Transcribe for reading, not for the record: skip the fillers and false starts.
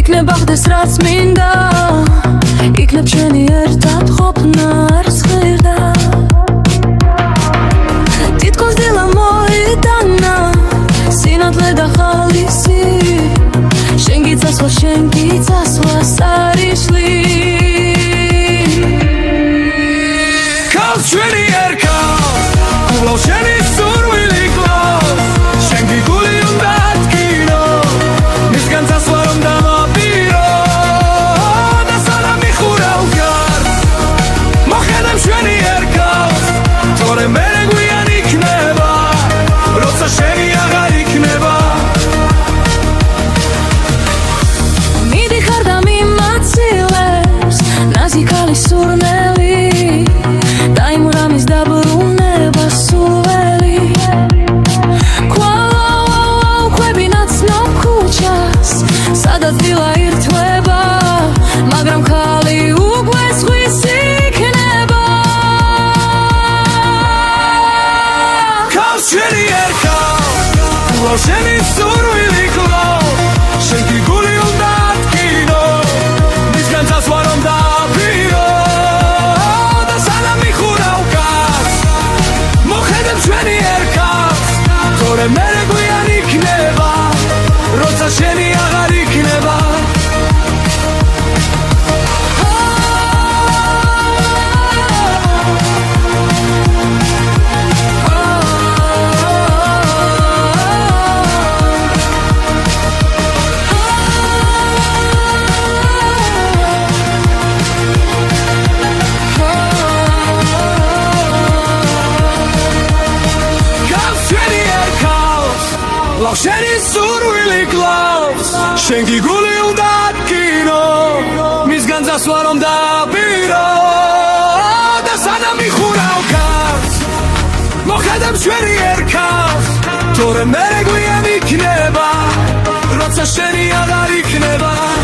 იქნებ ახდეს რაც მინდა იქნებ ჩვენი ერთად ყოფნა არც ღირდა თითქოს დილა მოიტანა სინათლე და ხალისი შენ გიცასვა შენ გიცასვა სარიშლი ქალს ჩვენი ერქა გულავ შენი სურვილი გლავს შენ გიგული უნდა დგინო მისგან წასვლა რომ დავაპირო და სალამი ხურავ გარ მოხედავ ჩვენი ერქავს თორემ მერე გვიან იქნება როცა შენი აღარ იქნება მიდიხარ და მიმაცილებს ნაზიკალი სურნელი დაიმურამის დაბრუნება სულველი ქვები ნაცნობ ქუჩას სადაც დილა ირთვება მაგრამ ხალი უკვე ზღვის იქნება ქალს ჩვენი ერქა გულავ შენი სურვილი გლავს შენ გიგული უნდა ადგინო მისგან წასვლა რომ დავაპირო და სალამი ხურავ გას მოხედავ ჩვენი ერქავს თორემ მერე გვიან იქნება როცა შენი აღარ იქნება ლავ შენი სურვილი გლავს შენ გიგული უნდა ადგინო მისგან წასვლა რომ დავაპირო და სანამ იხურავ გავს მოხედავ ჩვენი ერქავს თორემ მერე გვიან იქნება როცა შენი აღარ იქნება